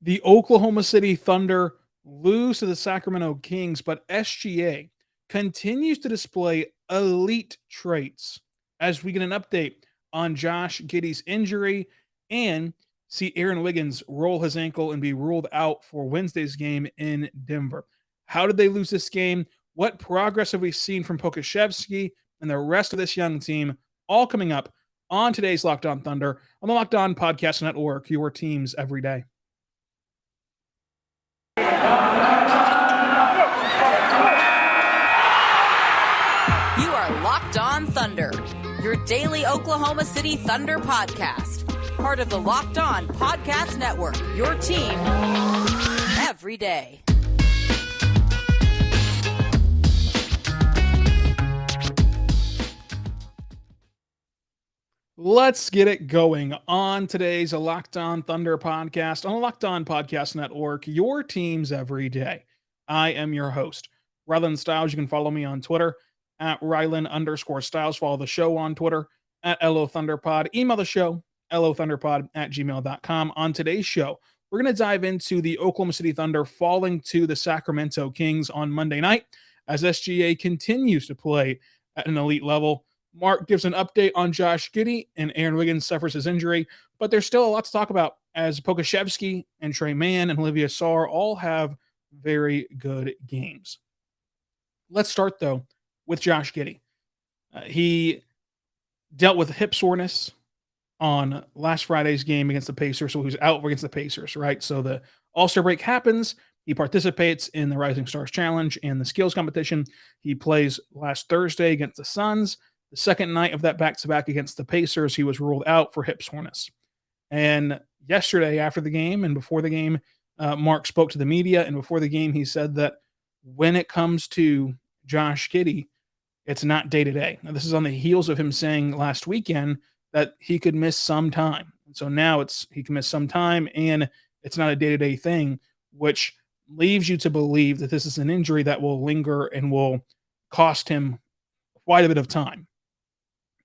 The Oklahoma City Thunder lose to the Sacramento Kings, but SGA continues to display elite traits as we get an update on Josh Giddey's injury and see Aaron Wiggins roll his ankle and be ruled out for Wednesday's game in Denver. How did they lose this game? What progress have we seen from Pokashevsky and the rest of this young team? All coming up on today's Locked On Thunder on the Locked On Podcast Network, your teams every day. You are Locked On Thunder, your daily Oklahoma City Thunder podcast. Part of the Locked On Podcast Network, your team every day. Let's get it going on today's Locked On Thunder podcast on the Locked On Podcast Network, your teams every day. I am your host, Rylan Stiles. You can follow me on Twitter at Rylan_Stiles. Follow the show on Twitter at LOThunderPod. Email the show, LOThunderPod@gmail.com. On today's show, we're going to dive into the Oklahoma City Thunder falling to the Sacramento Kings on Monday night as SGA continues to play at an elite level. Mark gives an update on Josh Giddey and Aaron Wiggins suffers his injury, but there's still a lot to talk about as Pokashevsky and Trey Mann and Olivier Sarr all have very good games. Let's start, though, with Josh Giddey. He dealt with hip soreness on last Friday's game against the Pacers, so he was out against the Pacers, right? So the All-Star break happens. He participates in the Rising Stars Challenge and the skills competition. He plays last Thursday against the Suns. The second night of that back-to-back against the Pacers, he was ruled out for hip soreness. And yesterday, after the game and before the game, Mark spoke to the media, and before the game, he said that when it comes to Josh Giddey, it's not day-to-day. Now, this is on the heels of him saying last weekend that he could miss some time. And so now he can miss some time, and it's not a day-to-day thing, which leaves you to believe that this is an injury that will linger and will cost him quite a bit of time.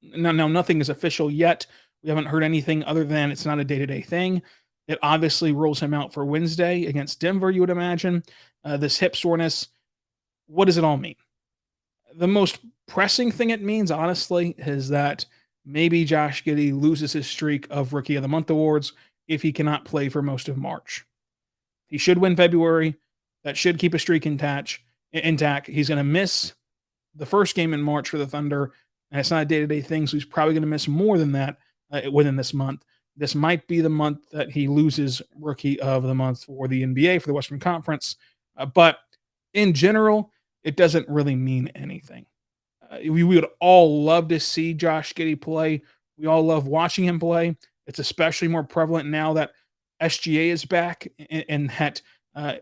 Now, nothing is official yet. We haven't heard anything other than it's not a day-to-day thing. It obviously rules him out for Wednesday against Denver, you would imagine. This hip soreness, what does it all mean? The most pressing thing it means, honestly, is that maybe Josh Giddey loses his streak of Rookie of the Month awards if he cannot play for most of March. He should win February. That should keep a streak intact. He's going to miss the first game in March for the Thunder, and it's not a day-to-day thing, so he's probably going to miss more than that within this month. This might be the month that he loses Rookie of the Month for the NBA, for the Western Conference. But in general, it doesn't really mean anything. We would all love to see Josh Giddey play. We all love watching him play. It's especially more prevalent now that SGA is back and that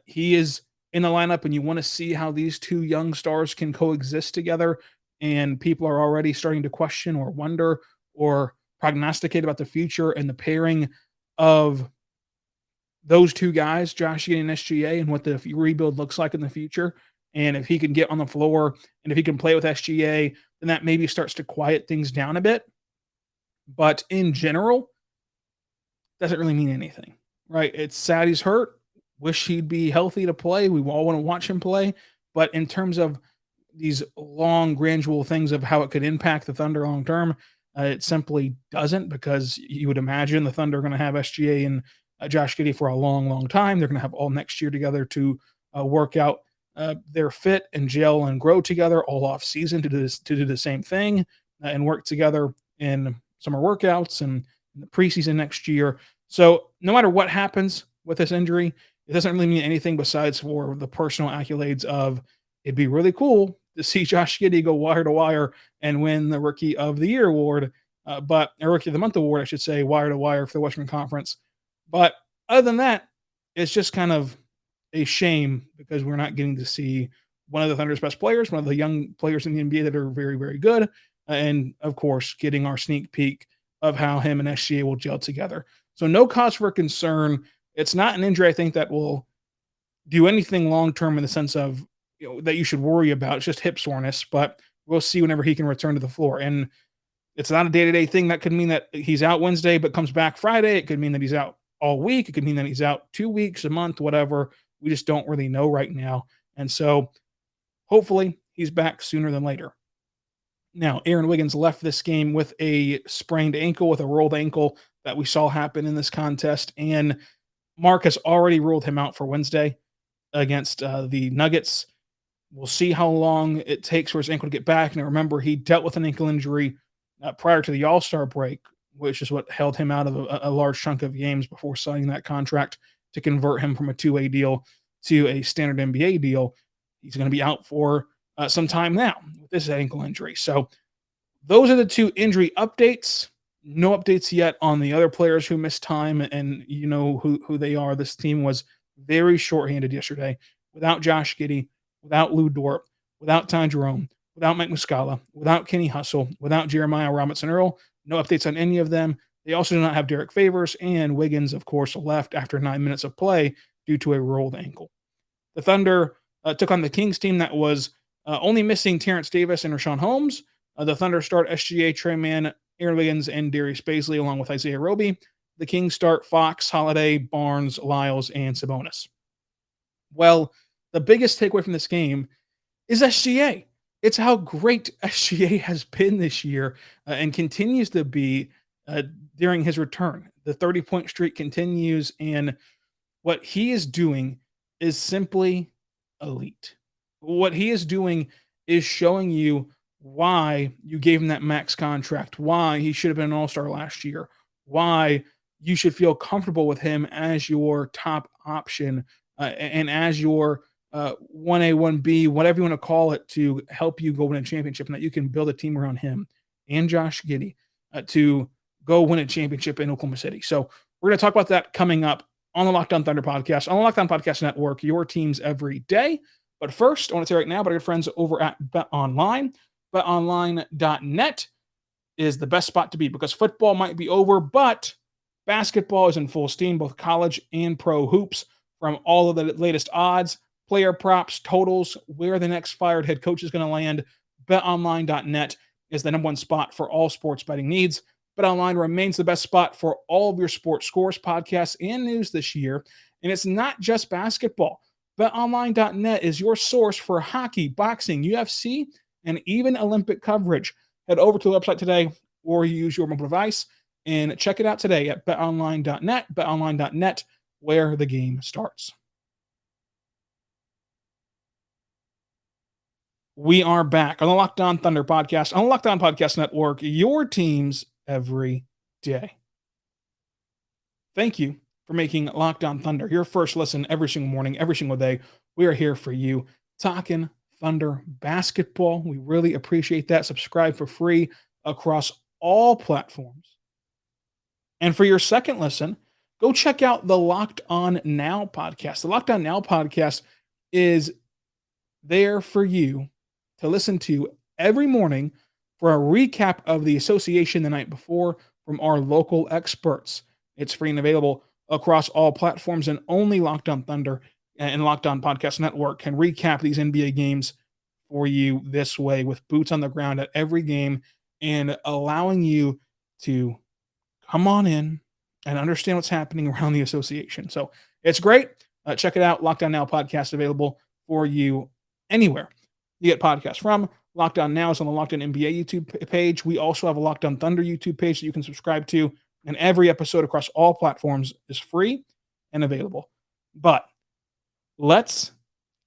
he is in the lineup, and you want to see how these two young stars can coexist together. And people are already starting to question or wonder or prognosticate about the future and the pairing of those two guys, Josh Giddey and SGA, and what the rebuild looks like in the future. And if he can get on the floor and if he can play with SGA, then that maybe starts to quiet things down a bit. But in general, doesn't really mean anything, right? It's sad he's hurt. Wish he'd be healthy to play. We all want to watch him play. But in terms of these long, gradual things of how it could impact the Thunder long term, it simply doesn't, because you would imagine the Thunder are going to have SGA and Josh Giddey for a long, long time. They're going to have all next year together to work out their fit and gel and grow together all off season to do the same thing and work together in summer workouts and in the preseason next year. So no matter what happens with this injury, it doesn't really mean anything besides for the personal accolades of it'd be really cool to see Josh Giddey go wire to wire and win the Rookie of the Year award, but a Rookie of the Month award, I should say, wire to wire for the Western Conference. But other than that, it's just kind of a shame because we're not getting to see one of the Thunder's best players, one of the young players in the NBA that are very, very good, and of course, getting our sneak peek of how him and SGA will gel together. So no cause for concern. It's not an injury, I think, that will do anything long-term in the sense of that you should worry about. It's just hip soreness, but we'll see whenever he can return to the floor. And it's not a day-to-day thing. That could mean that he's out Wednesday but comes back Friday. It could mean that he's out all week. It could mean that he's out 2 weeks, a month, whatever. We just don't really know right now. And so hopefully he's back sooner than later. Now, Aaron Wiggins left this game with a sprained ankle, with a rolled ankle that we saw happen in this contest. And Mark has already ruled him out for Wednesday against the Nuggets. We'll see how long it takes for his ankle to get back. And remember, he dealt with an ankle injury prior to the All-Star break, which is what held him out of a large chunk of games before signing that contract to convert him from a two-way deal to a standard NBA deal. He's going to be out for some time now with this ankle injury. So those are the two injury updates. No updates yet on the other players who missed time, and you know who they are. This team was very shorthanded yesterday without Josh Getty, without Lou Dort, without Ty Jerome, without Mike Muscala, without Kenny Hustle, without Jeremiah Robinson-Earl. No updates on any of them. They also do not have Derek Favors, and Wiggins, of course, left after 9 minutes of play due to a rolled ankle. The Thunder took on the Kings team that was only missing Terrence Davis and Rashawn Holmes. The Thunder start SGA, Trey Mann, Aaron Wiggins, and Darius Bazley, along with Isaiah Roby. The Kings start Fox, Holiday, Barnes, Lyles, and Sabonis. Well, the biggest takeaway from this game is SGA. It's how great SGA has been this year and continues to be during his return. The 30-point streak continues, and what he is doing is simply elite. What he is doing is showing you why you gave him that max contract, why he should have been an all-star last year, why you should feel comfortable with him as your top option and as your 1A, 1B, whatever you want to call it, to help you go win a championship, and that you can build a team around him and Josh Giddey to go win a championship in Oklahoma City. So we're going to talk about that coming up on the Locked On Thunder podcast, on the Locked On Podcast Network, your teams every day. But first, I want to say right now about our good friends over at BetOnline. BetOnline.net is the best spot to be because football might be over, but basketball is in full steam, both college and pro hoops. From all of the latest odds, player props, totals, where the next fired head coach is going to land, BetOnline.net is the number one spot for all sports betting needs. BetOnline remains the best spot for all of your sports scores, podcasts, and news this year. And it's not just basketball. BetOnline.net is your source for hockey, boxing, UFC, and even Olympic coverage. Head over to the website today or use your mobile device and check it out today at betonline.net, betonline.net, where the game starts. We are back on the Locked On Thunder podcast, on the Locked On Podcast Network, your teams every day. Thank you for making Locked On Thunder your first listen every single morning, every single day. We are here for you, talking Thunder basketball. We really appreciate that. Subscribe for free across all platforms. And for your second listen, go check out the Locked On Now podcast. The Locked On Now podcast is there for you to listen to every morning for a recap of the association the night before from our local experts. It's free and available across all platforms, and only Locked On Thunder and Locked On Podcast Network can recap these NBA games for you this way, with boots on the ground at every game and allowing you to come on in and understand what's happening around the association. So it's great. Check it out. Locked On Now podcast available for you anywhere you get podcasts from. Locked On Now is on the Locked On NBA YouTube page. We also have a Locked On Thunder YouTube page that you can subscribe to, and every episode across all platforms is free and available. But let's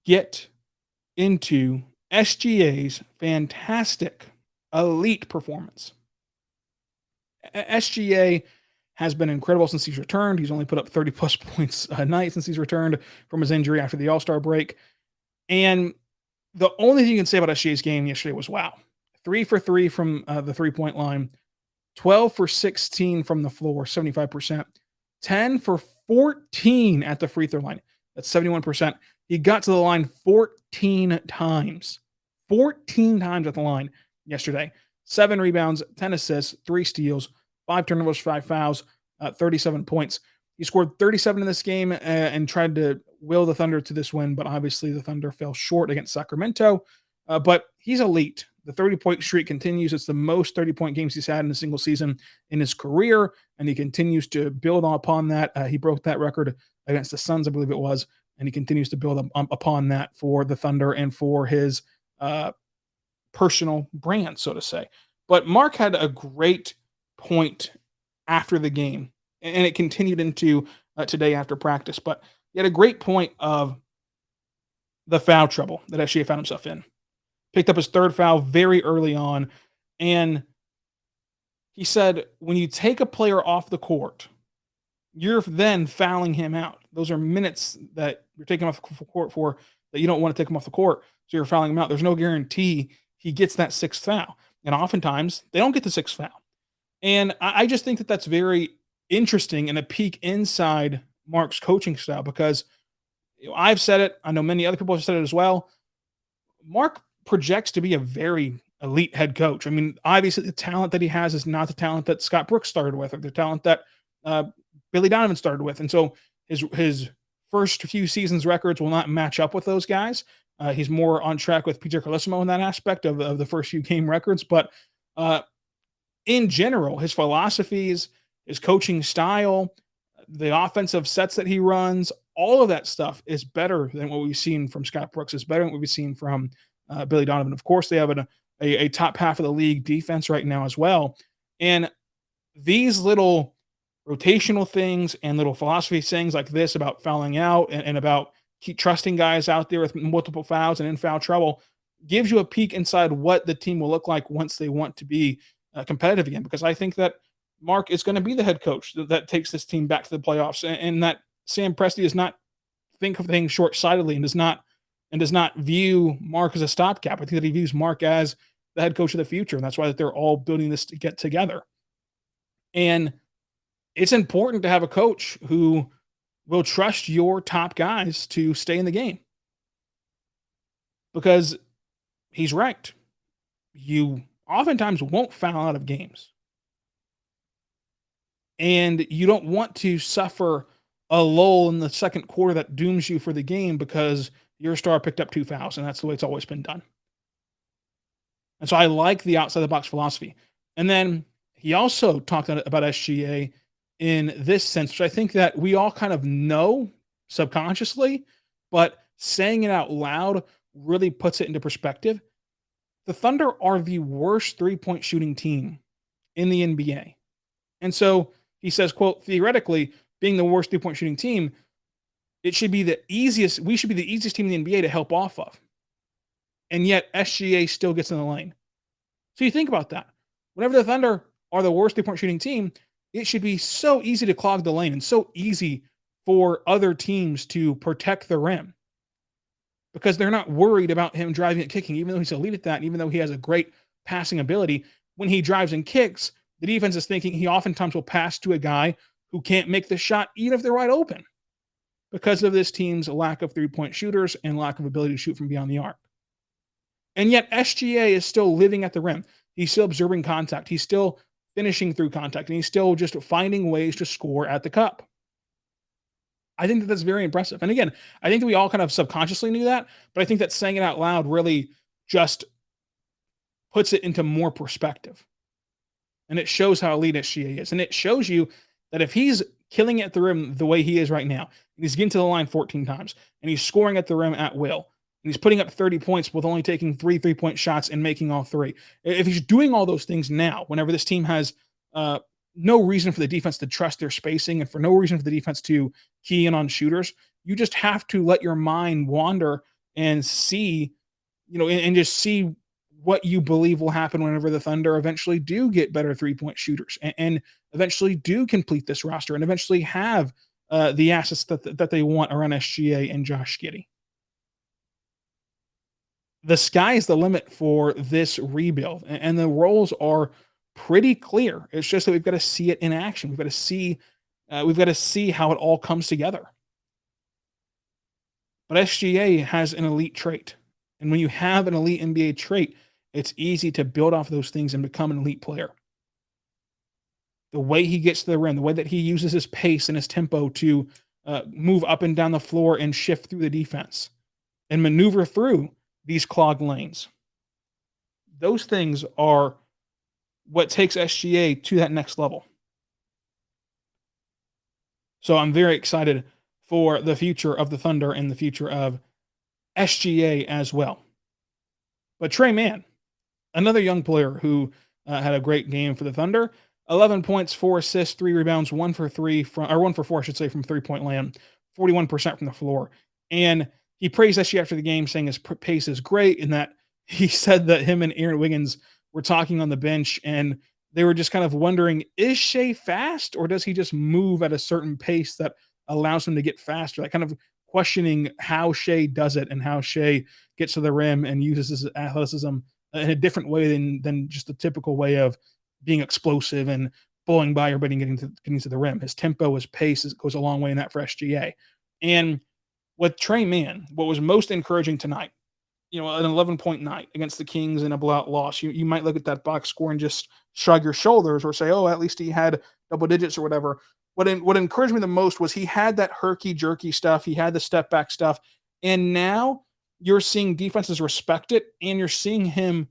get into SGA's fantastic, elite performance. SGA has been incredible since he's returned. He's only put up 30-plus points a night since he's returned from his injury after the All-Star break. And the only thing you can say about SGA's game yesterday was, wow. 3 for 3 from the three-point line, 12 for 16 from the floor, 75%, 10 for 14 at the free throw line. That's 71%. He got to the line 14 times at the line yesterday. 7 rebounds, 10 assists, 3 steals, 5 turnovers, 5 fouls, 37 points. He scored 37 in this game and tried to will the Thunder to this win, but obviously the Thunder fell short against Sacramento. But he's elite. the 30-point streak continues. It's the most 30-point games he's had in a single season in his career, and he continues to build upon that. He broke that record against the Suns, I believe it was, and he continues to build upon that for the Thunder and for his personal brand, so to say. But Mark had a great point after the game, and it continued into today after practice. But he had a great point of the foul trouble that SGA found himself in. Picked up his third foul very early on, and he said, when you take a player off the court, you're then fouling him out. Those are minutes that you're taking off the court for that you don't want to take him off the court, so you're fouling him out. There's no guarantee he gets that sixth foul. And oftentimes, they don't get the sixth foul. And I just think that that's very interesting and a peek inside Mark's coaching style, because I've said it. I know many other people have said it as well. Mark projects to be a very elite head coach. I mean, obviously, the talent that he has is not the talent that Scott Brooks started with, or the talent that Billy Donovan started with. And so his first few seasons records will not match up with those guys. He's more on track with Peter Carlissimo in that aspect of the first few game records. But in general, his philosophies, his coaching style, the offensive sets that he runs, all of that stuff is better than what we've seen from Scott Brooks. It's better than what we've seen from Billy Donovan. Of course, they have a top half of the league defense right now as well. And these little rotational things and little philosophy things like this about fouling out and about keep trusting guys out there with multiple fouls and in foul trouble gives you a peek inside what the team will look like once they want to be competitive again. Because I think that Mark is going to be the head coach that takes this team back to the playoffs, and that Sam Presti does not think of things short-sightedly and does not view Mark as a stopgap. I think that he views Mark as the head coach of the future, and that's why that they're all building this to get together. And it's important to have a coach who will trust your top guys to stay in the game, because he's right. You oftentimes won't foul out of games, and you don't want to suffer a lull in the second quarter that dooms you for the game because your star picked up 2 fouls, and that's the way it's always been done. And so I like the outside the box philosophy. And then he also talked about SGA in this sense, which I think that we all kind of know subconsciously, but saying it out loud really puts it into perspective. The Thunder are the worst 3-point shooting team in the NBA. And so he says, quote, theoretically, being the worst 3-point shooting team, we should be the easiest team in the NBA to help off of. And yet SGA still gets in the lane. So you think about that. Whenever the Thunder are the worst 3-point shooting team, it should be so easy to clog the lane and so easy for other teams to protect the rim, because they're not worried about him driving and kicking, even though he's elite at that, and even though he has a great passing ability. When he drives and kicks, the defense is thinking he oftentimes will pass to a guy who can't make the shot, even if they're wide open, because of this team's lack of 3-point shooters and lack of ability to shoot from beyond the arc. And yet SGA is still living at the rim. He's still observing contact. He's still finishing through contact, and he's still just finding ways to score at the cup. I think that that's very impressive. And again, I think that we all kind of subconsciously knew that, but I think that saying it out loud really just puts it into more perspective. And it shows how elite SGA is. And it shows you that if he's killing it at the rim the way he is right now, and he's getting to the line 14 times, and he's scoring at the rim at will, and he's putting up 30 points with only taking 3 3-point shots and making all 3. If he's doing all those things now, whenever this team has no reason for the defense to trust their spacing and for no reason for the defense to key in on shooters, you just have to let your mind wander and see, and just see what you believe will happen whenever the Thunder eventually do get better 3-point shooters and eventually do complete this roster and eventually have the assets that they want around SGA and Josh Giddey. The sky is the limit for this rebuild, and the roles are pretty clear. It's just that we've got to see it in action. We've got to see how it all comes together. But SGA has an elite trait, and when you have an elite NBA trait, it's easy to build off those things and become an elite player. The way he gets to the rim, the way that he uses his pace and his tempo to move up and down the floor and shift through the defense and maneuver through these clogged lanes. Those things are what takes SGA to that next level. So I'm very excited for the future of the Thunder and the future of SGA as well. But Trey Mann, another young player who had a great game for the Thunder. 11 points, 4 assists, 3 rebounds, 1 for 4, I should say, from 3-point land, 41% from the floor. And he praised SGA after the game, saying his pace is great, and that he said that him and Aaron Wiggins were talking on the bench, and they were just kind of wondering, is Shai fast, or does he just move at a certain pace that allows him to get faster? Like, kind of questioning how Shai does it and how Shai gets to the rim and uses his athleticism in a different way than just the typical way of being explosive and blowing by everybody and getting to the rim. His tempo, his pace goes a long way in that for SGA. And with Trey Mann, what was most encouraging tonight, an 11-point night against the Kings in a blowout loss. You might look at that box score and just shrug your shoulders or say, oh, at least he had double digits or whatever. What encouraged me the most was he had that herky-jerky stuff. He had the step-back stuff. And now you're seeing defenses respect it, and you're seeing him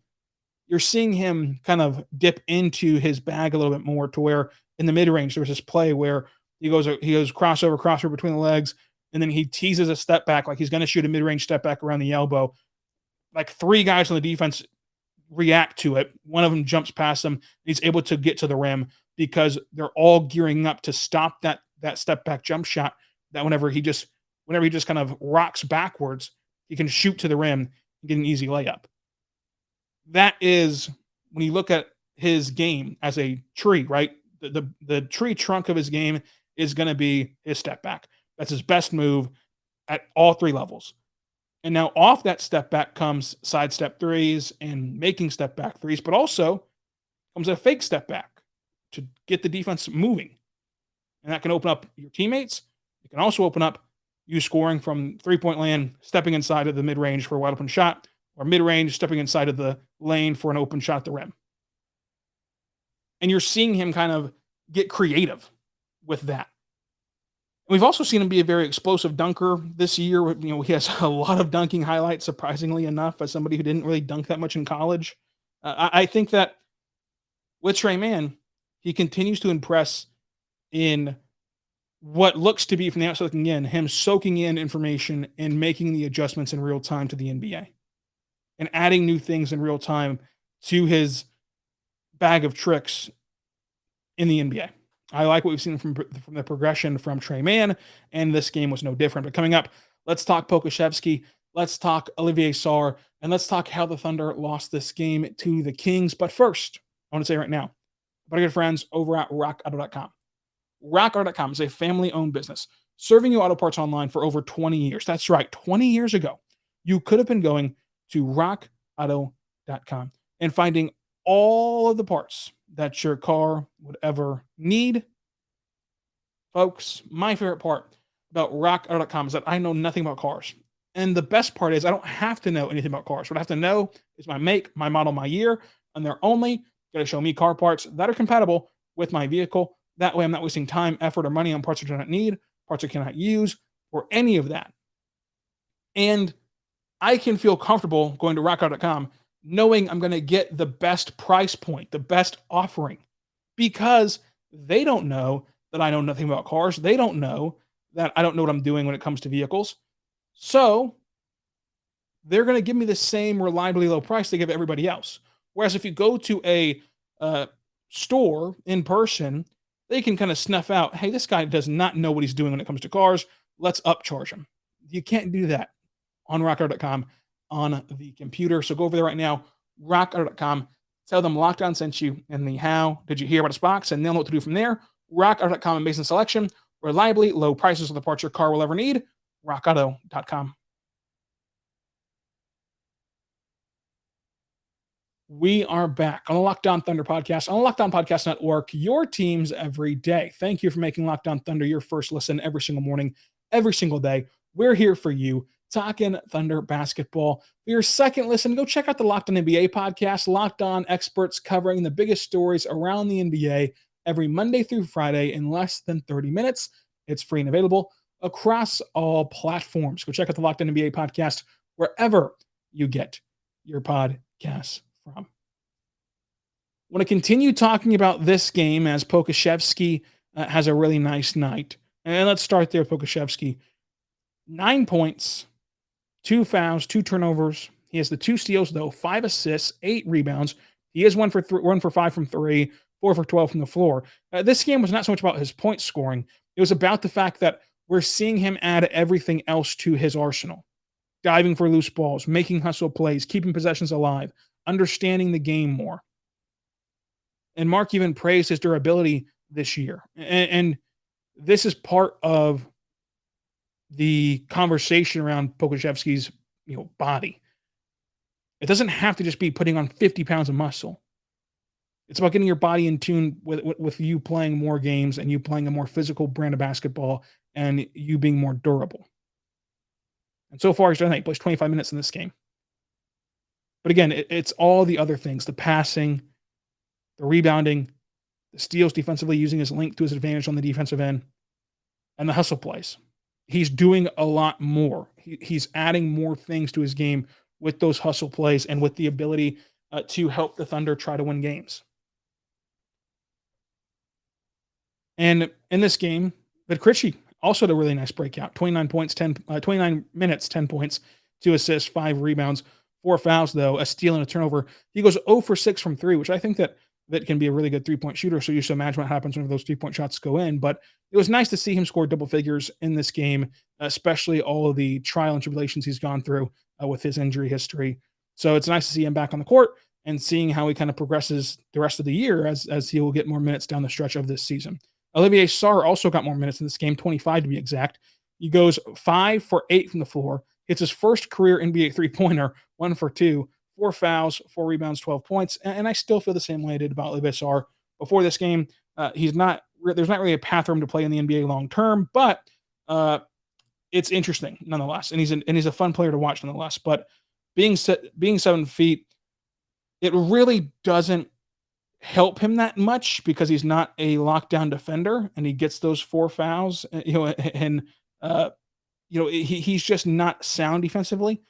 kind of dip into his bag a little bit more, to where in the mid-range there was this play where he goes crossover between the legs, and then he teases a step back like he's going to shoot a mid-range step back around the elbow. Like 3 guys on the defense react to it. One of them jumps past him. He's able to get to the rim because they're all gearing up to stop that step back jump shot, that whenever he just kind of rocks backwards, he can shoot to the rim and get an easy layup. That is, when you look at his game as a tree, right? The tree trunk of his game is going to be his step back. That's his best move at all 3 levels. And now off that step back comes side step threes and making step back threes, but also comes a fake step back to get the defense moving. And that can open up your teammates. It can also open up you scoring from 3-point land, stepping inside of the mid-range for a wide open shot, or mid-range, stepping inside of the lane for an open shot at the rim. And you're seeing him kind of get creative with that. We've also seen him be a very explosive dunker this year. He has a lot of dunking highlights, surprisingly enough, as somebody who didn't really dunk that much in college. I think that with Trey Mann, he continues to impress in what looks to be, from the outside looking in, him soaking in information and making the adjustments in real time to the NBA and adding new things in real time to his bag of tricks in the NBA. I like what we've seen from the progression from Trey Mann, and this game was no different. But coming up, let's talk Pokusevski, let's talk Olivier Sarr, and let's talk how the Thunder lost this game to the Kings. But first, I want to say right now, about our good friends over at RockAuto.com. RockAuto.com is a family-owned business serving you auto parts online for over 20 years. That's right, 20 years ago, you could have been going to RockAuto.com and finding all of the parts that your car would ever need. Folks, my favorite part about RockAuto.com is that I know nothing about cars. And the best part is I don't have to know anything about cars. What I have to know is my make, my model, my year, and they're only going to show me car parts that are compatible with my vehicle. That way I'm not wasting time, effort, or money on parts I do not need, parts I cannot use, or any of that. And I can feel comfortable going to RockAuto.com knowing I'm going to get the best price point, the best offering, because they don't know that I know nothing about cars. They don't know that I don't know what I'm doing when it comes to vehicles. So they're going to give me the same reliably low price they give everybody else. Whereas if you go to a store in person, they can kind of snuff out, hey, this guy does not know what he's doing when it comes to cars. Let's upcharge him. You can't do that on RockAuto.com on the computer. So go over there right now, RockAuto.com. Tell them Locked On sent you and the how did you hear about this box, and they'll know what to do from there. RockAuto.com, amazing selection, reliably low prices of the parts your car will ever need. RockAuto.com. We are back on the Locked On Thunder podcast, on the Locked On Podcast Network, your teams every day. Thank you for making Locked On Thunder your first listen every single morning, every single day. We're here for you, talking Thunder basketball. For your second listen, go check out the Locked On NBA podcast. Locked On experts covering the biggest stories around the NBA every Monday through Friday in less than 30 minutes. It's free and available across all platforms. Go check out the Locked On NBA podcast wherever you get your podcasts from. Want to continue talking about this game as Pokashevsky has a really nice night. And let's start there, Pokashevsky. 9 points, 2 fouls, 2 turnovers. He has the 2 steals, though, 5 assists, 8 rebounds. He is 1 for 5 from 3, 4 for 12 from the floor. This game was not so much about his point scoring. It was about the fact that we're seeing him add everything else to his arsenal. Diving for loose balls, making hustle plays, keeping possessions alive, understanding the game more. And Mark even praised his durability this year. And this is part of the conversation around Pokashevsky's body. It doesn't have to just be putting on 50 pounds of muscle. It's about getting your body in tune with you playing more games and you playing a more physical brand of basketball and you being more durable. And so far, he's done that. He plays 25 minutes in this game. But again, it's all the other things, the passing, the rebounding, the steals defensively, using his length to his advantage on the defensive end, and the hustle plays. He's doing a lot more. He's adding more things to his game with those hustle plays and with the ability to help the Thunder try to win games. And in this game, Critchy also had a really nice breakout. 29 minutes, 10 points, 2 assists, 5 rebounds, 4 fouls, though, a steal and a turnover. He goes 0 for 6 from 3, which I think that can be a really good three-point shooter, so you should imagine what happens when those three-point shots go in. But it was nice to see him score double figures in this game, especially all of the trial and tribulations he's gone through with his injury history. So it's nice to see him back on the court and seeing how he kind of progresses the rest of the year as he will get more minutes down the stretch of this season. Olivier Sarr also got more minutes in this game, 25 to be exact. He goes 5 for 8 from the floor, hits his first career NBA three-pointer, 1 for 2, 4 fouls, 4 rebounds, 12 points. And I still feel the same way I did about Olivier Sarr before this game. There's not really a path for him to play in the NBA long term, but it's interesting nonetheless. And he's a fun player to watch nonetheless. But being 7 feet, it really doesn't help him that much because he's not a lockdown defender and he gets those 4 fouls, he's just not sound defensively.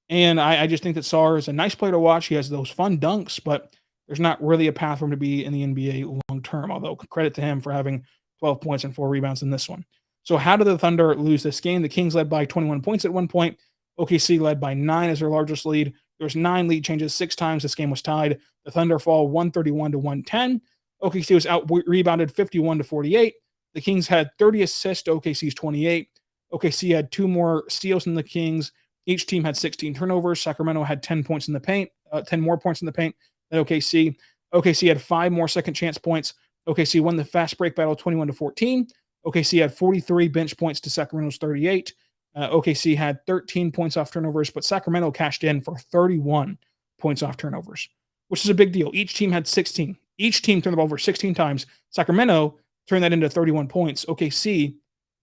And I just think that Sarr is a nice player to watch. He has those fun dunks, but there's not really a path for him to be in the NBA long term, although credit to him for having 12 points and 4 rebounds in this one. So how did the Thunder lose this game? The Kings led by 21 points at one point. OKC led by 9 as their largest lead. There was 9 lead changes 6 times. This game was tied. The Thunder fall 131 to 110. OKC was out rebounded 51 to 48. The Kings had 30 assists to OKC's 28. OKC had 2 more steals than the Kings. Each team had 16 turnovers. Sacramento had 10 points in the paint, 10 more points in the paint than OKC. OKC had 5 more second chance points. OKC won the fast break battle 21 to 14. OKC had 43 bench points to Sacramento's 38. OKC had 13 points off turnovers, but Sacramento cashed in for 31 points off turnovers, which is a big deal. Each team had 16. Each team turned the ball over 16 times. Sacramento turned that into 31 points. OKC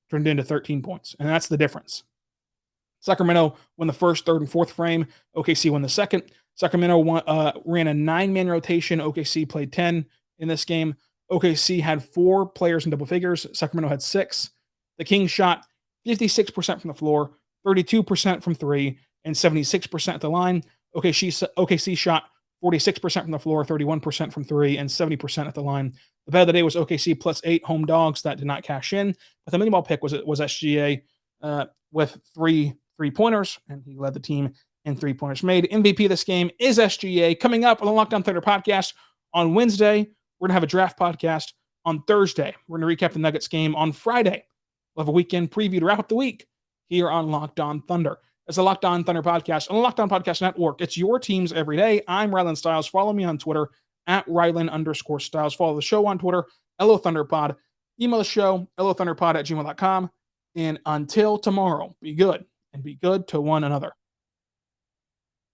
turned it into 13 points, and that's the difference. Sacramento won the first, third, and fourth frame. OKC won the second. Sacramento ran a 9-man rotation. OKC played 10 in this game. OKC had 4 players in double figures. Sacramento had 6. The Kings shot 56% from the floor, 32% from 3, and 76% at the line. OKC shot 46% from the floor, 31% from 3, and 70% at the line. The bet of the day was OKC plus 8 home dogs. That did not cash in. But the mini ball pick was SGA with 3 3-pointers, and he led the team in 3-pointers made. MVP of this game is SGA. Coming up on the Locked On Thunder podcast on Wednesday, we're going to have a draft podcast on Thursday. We're going to recap the Nuggets game on Friday. We'll have a weekend preview to wrap up the week here on Locked On Thunder. It's a Locked On Thunder podcast on the Locked On Podcast Network. It's your teams every day. I'm Rylan Stiles. Follow me on Twitter at Rylan_Stiles. Follow the show on Twitter, LO Thunderpod. Email the show, lothunderpod@gmail.com. And until tomorrow, be good and be good to one another.